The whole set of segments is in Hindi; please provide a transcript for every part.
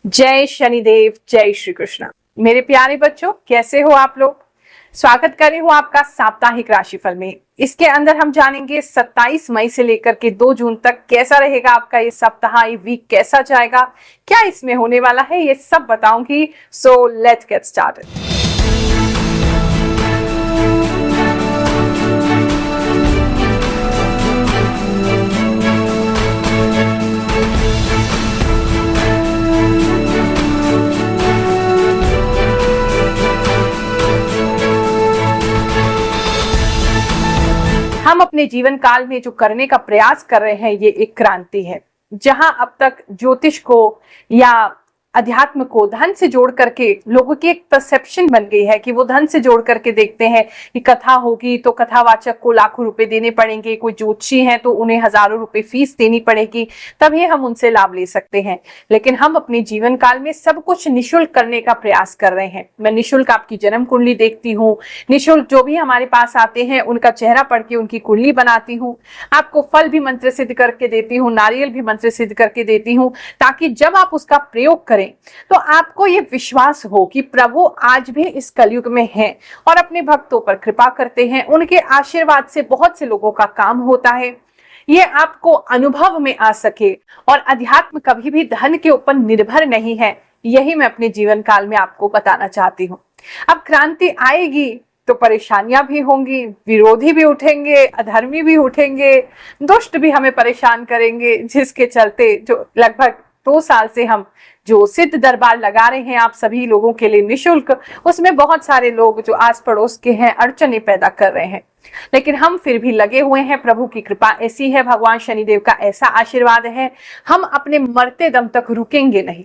जय शनिदेव, जय श्री कृष्ण। मेरे प्यारे बच्चों, कैसे हो आप लोग। स्वागत कर रही हूँ आपका साप्ताहिक राशिफल में। इसके अंदर हम जानेंगे 27 मई से लेकर के 2 जून तक कैसा रहेगा आपका ये सप्ताह, ये वीक कैसा जाएगा, क्या इसमें होने वाला है, ये सब बताऊंगी। So let's get started. हम अपने जीवन काल में जो करने का प्रयास कर रहे हैं, ये एक क्रांति है। जहां अब तक ज्योतिष को या अध्यात्म को धन से जोड़ करके लोगों की एक परसेप्शन बन गई है कि वो धन से जोड़ करके देखते हैं कि कथा होगी तो कथावाचक को लाखों रुपए देने पड़ेंगे, कोई ज्योतिषी है तो उन्हें हजारों रुपए फीस देनी पड़ेगी, तभी हम उनसे लाभ ले सकते हैं। लेकिन हम अपने जीवन काल में सब कुछ निशुल्क करने का प्रयास कर रहे हैं। मैं निशुल्क आपकी जन्म कुंडली देखती हूँ, निशुल्क जो भी हमारे पास आते हैं उनका चेहरा पढ़ के उनकी कुंडली बनाती हूँ, आपको फल भी मंत्र सिद्ध करके देती हूँ, नारियल भी मंत्र सिद्ध करके देती हूँ, ताकि जब आप उसका प्रयोग करें तो आपको ये विश्वास हो कि प्रभु आज भी इस कलयुग में हैं और अपने भक्तों पर कृपा करते हैं। उनके आशीर्वाद से बहुत से लोगों का काम होता है। ये आपको अनुभव में आ सके। और अध्यात्म कभी भी धन के ऊपर निर्भर नहीं है, यही मैं अपने जीवन काल में आपको बताना चाहती हूँ। अब क्रांति आएगी तो परेशानियां भी होंगी, विरोधी भी उठेंगे, अधर्मी भी उठेंगे, दुष्ट भी हमें परेशान करेंगे, जिसके चलते जो लगभग 2 साल से हम जो सिद्ध दरबार लगा रहे हैं आप सभी लोगों के लिए निशुल्क, उसमें बहुत सारे लोग जो आस पड़ोस के हैं अड़चने पैदा कर रहे हैं, लेकिन हम फिर भी लगे हुए हैं। प्रभु की कृपा ऐसी है, भगवान शनिदेव का ऐसा आशीर्वाद है, हम अपने मरते दम तक रुकेंगे नहीं।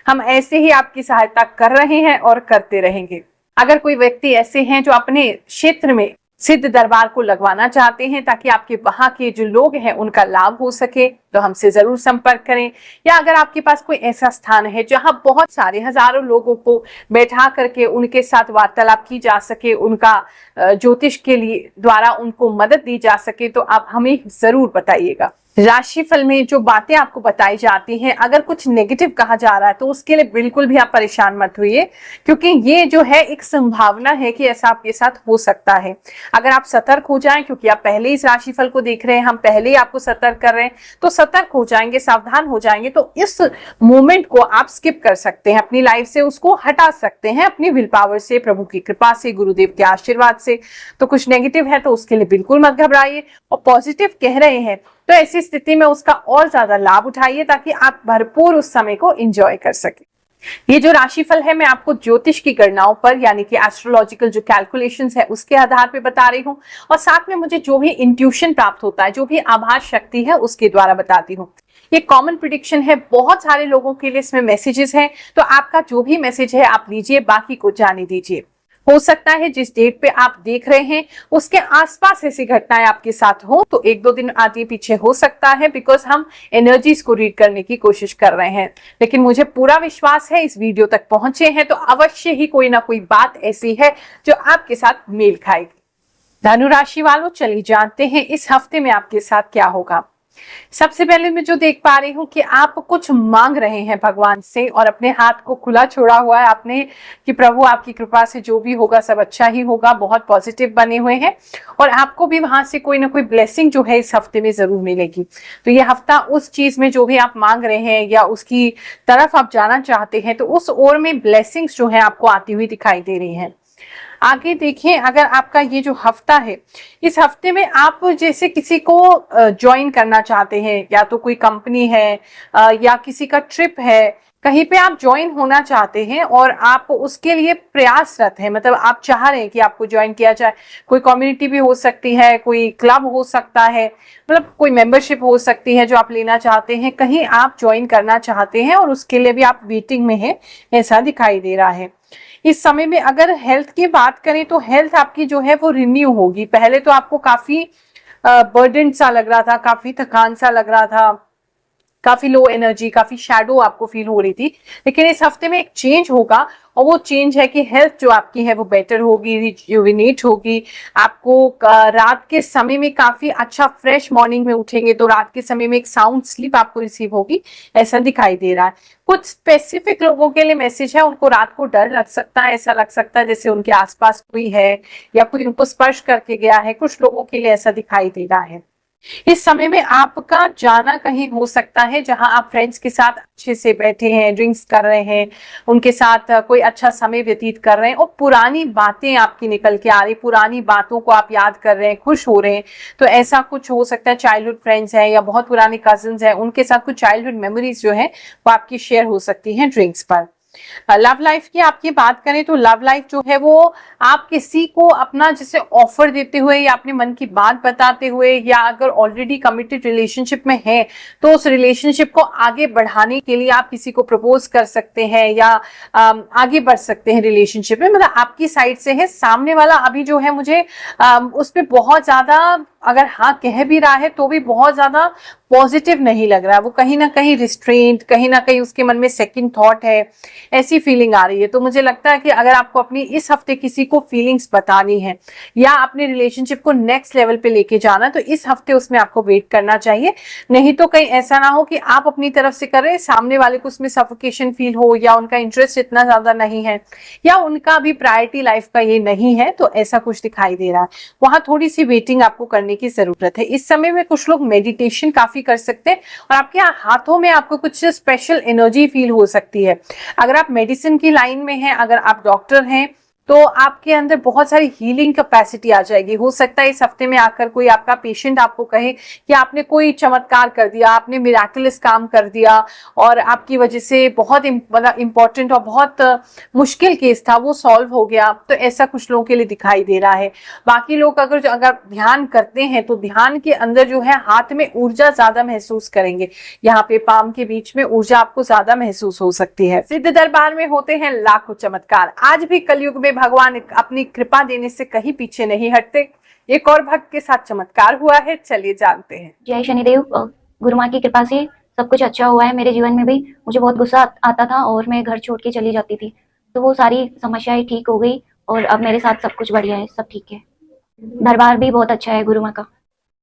हम ऐसे ही आपकी सहायता कर रहे हैं और करते रहेंगे। अगर कोई व्यक्ति ऐसे हैं जो अपने क्षेत्र में सिद्ध दरबार को लगवाना चाहते हैं ताकि आपके वहां के जो लोग हैं उनका लाभ हो सके, तो हमसे जरूर संपर्क करें। या अगर आपके पास कोई ऐसा स्थान है जहां बहुत सारे हजारों लोगों को बैठा करके उनके साथ वार्तालाप की जा सके, उनका ज्योतिष के लिए द्वारा उनको मदद दी जा सके, तो आप हमें जरूर बताइएगा। राशिफल में जो बातें आपको बताई जाती हैं, अगर कुछ नेगेटिव कहा जा रहा है तो उसके लिए बिल्कुल भी आप परेशान मत होइए, क्योंकि ये जो है एक संभावना है कि ऐसा आपके साथ हो सकता है। अगर आप सतर्क हो जाएं, क्योंकि आप पहले इस राशिफल को देख रहे हैं, हम पहले ही आपको सतर्क कर रहे हैं, तो सतर्क हो जाएंगे, सावधान हो जाएंगे, तो इस मोमेंट को आप स्किप कर सकते हैं, अपनी लाइफ से उसको हटा सकते हैं, अपनी विल पावर से, प्रभु की कृपा से, गुरुदेव के आशीर्वाद से। तो कुछ नेगेटिव है तो उसके लिए बिल्कुल मत घबराइए, और पॉजिटिव कह रहे हैं तो ऐसी स्थिति में उसका और ज्यादा लाभ उठाइए ताकि आप भरपूर उस समय को एंजॉय कर सके। ये जो राशिफल है मैं आपको ज्योतिष की गणनाओं पर, यानी कि एस्ट्रोलॉजिकल जो कैलकुलेशंस है उसके आधार पे बता रही हूँ, और साथ में मुझे जो भी इंट्यूशन प्राप्त होता है, जो भी आभास शक्ति है, उसके द्वारा बताती हूँ। ये कॉमन प्रिडिक्शन है, बहुत सारे लोगों के लिए इसमें मैसेजेस हैं, तो आपका जो भी मैसेज है आप लीजिए, बाकी को जाने दीजिए। हो सकता है जिस डेट पे आप देख रहे हैं उसके आसपास ऐसी घटनाएं आपके साथ हो, तो 1-2 दिन आगे पीछे हो सकता है, बिकॉज हम एनर्जीज को रीड करने की कोशिश कर रहे हैं। लेकिन मुझे पूरा विश्वास है इस वीडियो तक पहुंचे हैं तो अवश्य ही कोई ना कोई बात ऐसी है जो आपके साथ मेल खाएगी। धनु राशि वालों, चलिए जानते हैं इस हफ्ते में आपके साथ क्या होगा। सबसे पहले मैं जो देख पा रही हूँ कि आप कुछ मांग रहे हैं भगवान से, और अपने हाथ को खुला छोड़ा हुआ है आपने कि प्रभु आपकी कृपा से जो भी होगा सब अच्छा ही होगा। बहुत पॉजिटिव बने हुए हैं, और आपको भी वहां से कोई ना कोई ब्लेसिंग जो है इस हफ्ते में जरूर मिलेगी। तो ये हफ्ता उस चीज में जो भी आप मांग रहे हैं या उसकी तरफ आप जाना चाहते हैं, तो उस ओर में ब्लेसिंग्स जो है आपको आती हुई दिखाई दे रही है। आगे देखिए, अगर आपका ये जो हफ्ता है, इस हफ्ते में आप जैसे किसी को ज्वाइन करना चाहते हैं, या तो कोई कंपनी है या किसी का ट्रिप है, कहीं पे आप ज्वाइन होना चाहते हैं और आप उसके लिए प्रयासरत हैं, मतलब आप चाह रहे हैं कि आपको ज्वाइन किया जाए। कोई कम्युनिटी भी हो सकती है, कोई क्लब हो सकता है, मतलब कोई मेंबरशिप हो सकती है जो आप लेना चाहते हैं, कहीं आप ज्वाइन करना चाहते हैं और उसके लिए भी आप वेटिंग में हैं, ऐसा दिखाई दे रहा है। इस समय में अगर हेल्थ की बात करें तो हेल्थ आपकी जो है वो रिन्यू होगी। पहले तो आपको काफी बर्डन सा लग रहा था, काफी थकान सा लग रहा था, काफी लो एनर्जी, काफी शैडो आपको फील हो रही थी। लेकिन इस हफ्ते में एक चेंज होगा, और वो चेंज है कि हेल्थ जो आपकी है वो बेटर होगी, रिजुविनेट होगी। आपको रात के समय में काफी अच्छा फ्रेश मॉर्निंग में उठेंगे तो रात के समय में एक साउंड स्लीप आपको रिसीव होगी, ऐसा दिखाई दे रहा है। कुछ स्पेसिफिक लोगों के लिए मैसेज है, उनको रात को डर लग सकता है, ऐसा लग सकता है जैसे उनके आसपास कोई है या कोई उनको स्पर्श करके गया है, कुछ लोगों के लिए ऐसा दिखाई दे रहा है। इस समय में आपका जाना कहीं हो सकता है जहां आप फ्रेंड्स के साथ अच्छे से बैठे हैं, ड्रिंक्स कर रहे हैं, उनके साथ कोई अच्छा समय व्यतीत कर रहे हैं और पुरानी बातें आपकी निकल के आ रही, पुरानी बातों को आप याद कर रहे हैं, खुश हो रहे हैं। तो ऐसा कुछ हो सकता है, चाइल्डहुड फ्रेंड्स है या बहुत पुराने कजिन्स हैं, उनके साथ कुछ चाइल्डहुड मेमोरीज जो है वो आपकी शेयर हो सकती हैं ड्रिंक्स पर। लव लाइफ की आपकी बात करें तो लव लाइफ जो है वो आप किसी को अपना जैसे ऑफर देते हुए या अपने मन की बात बताते हुए, या अगर ऑलरेडी कमिटेड रिलेशनशिप में है तो उस रिलेशनशिप को आगे बढ़ाने के लिए आप किसी को प्रपोज कर सकते हैं या आगे बढ़ सकते हैं रिलेशनशिप में। मतलब आपकी साइड से है, सामने वाला अभी जो है मुझे उस पर बहुत ज्यादा अगर हाँ कह भी रहा है तो भी बहुत ज्यादा पॉजिटिव नहीं लग रहा है, वो कहीं ना कहीं रिस्ट्रेंट, कहीं ना कहीं उसके मन में सेकंड थॉट है, ऐसी फीलिंग आ रही है। तो मुझे लगता है कि अगर आपको अपनी इस हफ्ते किसी को फीलिंग्स बतानी है या अपने रिलेशनशिप को नेक्स्ट लेवल पे लेके जाना, तो इस हफ्ते उसमें आपको वेट करना चाहिए। नहीं तो कहीं ऐसा ना हो कि आप अपनी तरफ से कर रहे हैं, सामने वाले को उसमें सफोकेशन फील हो, या उनका इंटरेस्ट इतना ज्यादा नहीं है, या उनका भी प्रायोरिटी लाइफ का ये नहीं है, तो ऐसा कुछ दिखाई दे रहा है। वहां थोड़ी सी वेटिंग आपको करने की जरूरत है। इस समय में कुछ लोग मेडिटेशन काफी कर सकते हैं और आपके हाथों में आपको कुछ स्पेशल एनर्जी फील हो सकती है। अगर आप मेडिसिन की लाइन में हैं, अगर आप डॉक्टर हैं, तो आपके अंदर बहुत सारी हीलिंग कैपेसिटी आ जाएगी। हो सकता है इस हफ्ते में आकर कोई आपका पेशेंट आपको कहे कि आपने कोई चमत्कार कर दिया, आपने मिराकुलस काम कर दिया और आपकी वजह से बहुत इंपॉर्टेंट और बहुत मुश्किल केस था वो सॉल्व हो गया। तो ऐसा कुछ लोगों के लिए दिखाई दे रहा है। बाकी लोग अगर ध्यान करते हैं तो ध्यान के अंदर जो है हाथ में ऊर्जा ज्यादा महसूस करेंगे, यहाँ पे पाम के बीच में ऊर्जा आपको ज्यादा महसूस हो सकती है। सिद्ध दरबार में होते हैं लाखों चमत्कार। आज भी कलयुग में भगवान अपनी कृपा देने से कहीं पीछे नहीं हटते। एक और भक्त के साथ चमत्कार हुआ है, चलिए जानते हैं। जय शनिदेव। गुरु माँ की कृपा से सब कुछ अच्छा हुआ है। मेरे जीवन में भी मुझे बहुत गुस्सा आता था और मैं घर छोड़ के चली जाती थी, तो वो सारी समस्याएं ठीक हो गई और अब मेरे साथ सब कुछ बढ़िया है, सब ठीक है। दरबार भी बहुत अच्छा है गुरु माँ का,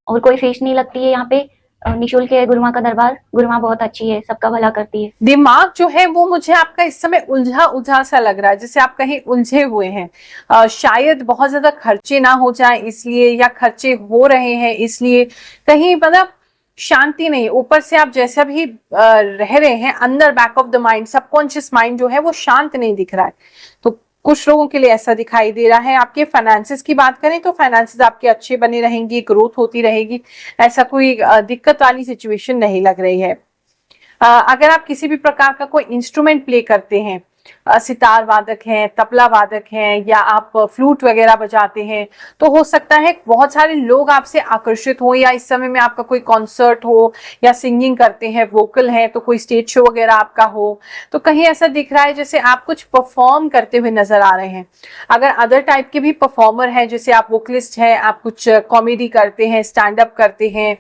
और कोई फीस नहीं लगती है यहाँ पे, निःशुल्क है गुरु माँ का दरबार। गुरु माँ बहुत अच्छी है, सबका भला करती है। दिमाग जो है वो मुझे आपका इस समय उलझा उलझा सा लग रहा है, जैसे आप कहीं उलझे हुए हैं। शायद बहुत ज्यादा खर्चे ना हो जाए इसलिए, या खर्चे हो रहे हैं इसलिए, कहीं मतलब शांति नहीं। ऊपर से आप जैसा भी रह रहे हैं, अंदर back of the mind, subconscious mind जो है वो शांत नहीं दिख रहा है। तो कुछ लोगों के लिए ऐसा दिखाई दे रहा है। आपके फाइनेंसेस की बात करें तो फाइनेंसेस आपके अच्छे बने रहेंगे, ग्रोथ होती रहेगी, ऐसा कोई दिक्कत वाली सिचुएशन नहीं लग रही है। अगर आप किसी भी प्रकार का कोई इंस्ट्रूमेंट प्ले करते हैं, सितार वादक हैं, तबला वादक हैं, या आप फ्लूट वगैरह बजाते हैं, तो हो सकता है बहुत सारे लोग आपसे आकर्षित हो, या इस समय में आपका कोई कॉन्सर्ट हो, या सिंगिंग करते हैं, वोकल है तो कोई स्टेज शो वगैरह आपका हो, तो कहीं ऐसा दिख रहा है जैसे आप कुछ परफॉर्म करते हुए नजर आ रहे हैं। अगर अदर टाइप के भी परफॉर्मर हैं, जैसे आप वोकलिस्ट हैं, आप कुछ कॉमेडी करते हैं, स्टैंड अप करते हैं,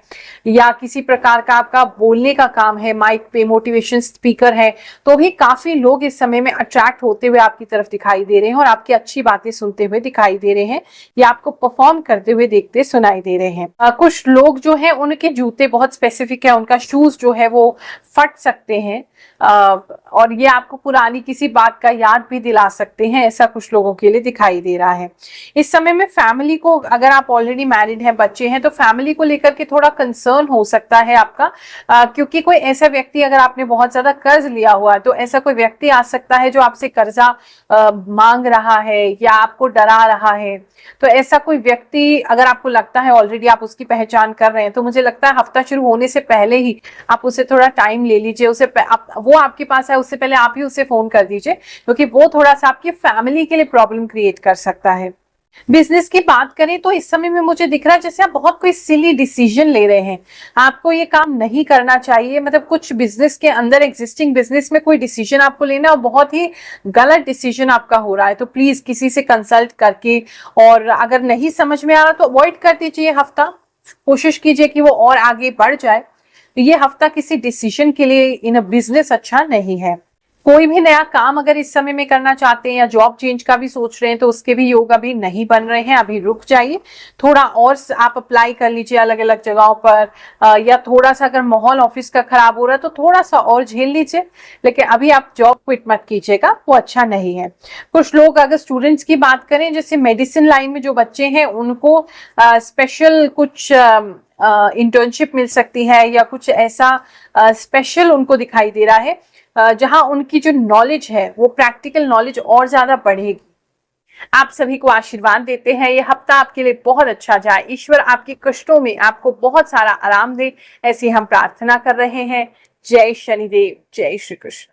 या किसी प्रकार का आपका बोलने का काम है, माइक पे मोटिवेशन स्पीकर है, तो भी काफी लोग इस समय में अट्रैक्ट होते हुए आपकी तरफ दिखाई दे रहे हैं और आपकी अच्छी बातें सुनते हुए दिखाई दे रहे हैं, या आपको परफॉर्म करते हुए देखते सुनाई दे रहे हैं। कुछ लोग जो है उनके जूते बहुत स्पेसिफिक है, उनका शूज जो है वो फट सकते हैं, और ये आपको पुरानी किसी बात का याद भी दिला सकते हैं, ऐसा कुछ लोगों के लिए दिखाई दे रहा है। इस समय में फैमिली को, अगर आप ऑलरेडी मैरिड हैं, बच्चे हैं, तो फैमिली को लेकर के थोड़ा कंसर्न हो सकता है आपका, क्योंकि कोई ऐसा व्यक्ति, अगर आपने बहुत ज्यादा कर्ज लिया हुआ है तो ऐसा कोई व्यक्ति आ सकता है जो आपसे कर्जा मांग रहा है या आपको डरा रहा है। तो ऐसा कोई व्यक्ति अगर आपको लगता है, ऑलरेडी आप उसकी पहचान कर रहे हैं, तो मुझे लगता है हफ्ता शुरू होने से पहले ही आप उसे थोड़ा टाइम ले लीजिए। उसे वो आपके पास है, उससे पहले आप ही उसे फोन कर दीजिए, क्योंकि वो थोड़ा सा आपकी फैमिली के लिए प्रॉब्लम क्रिएट कर सकता है। बिजनेस की बात करें तो इस समय में मुझे दिख रहा है जैसे आप बहुत कोई सिली डिसीजन ले रहे हैं, आपको ये काम नहीं करना चाहिए। मतलब कुछ बिजनेस के अंदर, एग्जिस्टिंग बिजनेस में कोई डिसीजन आपको लेना है और बहुत ही गलत डिसीजन आपका हो रहा है, तो प्लीज किसी से कंसल्ट करके, और अगर नहीं समझ में आ रहा तो अवॉइड कर दीजिए हफ्ता, कोशिश कीजिए कि वो और आगे बढ़ जाए। ये हफ्ता किसी डिसीजन के लिए इन बिजनेस अच्छा नहीं है। कोई भी नया काम अगर इस समय में करना चाहते हैं या जॉब चेंज का भी सोच रहे हैं तो उसके भी योग अभी नहीं बन रहे हैं, अभी रुक जाइए। थोड़ा और आप अप्लाई कर लीजिए अलग अलग जगहों पर, या थोड़ा सा अगर माहौल ऑफिस का खराब हो रहा है तो थोड़ा सा और झेल लीजिए, लेकिन अभी आप जॉब क्विट मत कीजिएगा, वो अच्छा नहीं है। कुछ लोग अगर स्टूडेंट्स की बात करें, जैसे मेडिसिन लाइन में जो बच्चे हैं उनको स्पेशल कुछ इंटर्नशिप मिल सकती है या कुछ ऐसा स्पेशल उनको दिखाई दे रहा है जहां उनकी जो नॉलेज है वो प्रैक्टिकल नॉलेज और ज्यादा बढ़ेगी। आप सभी को आशीर्वाद देते हैं, ये हफ्ता आपके लिए बहुत अच्छा जाए, ईश्वर आपके कष्टों में आपको बहुत सारा आराम दे, ऐसी हम प्रार्थना कर रहे हैं। जय शनिदेव, जय श्री कृष्ण।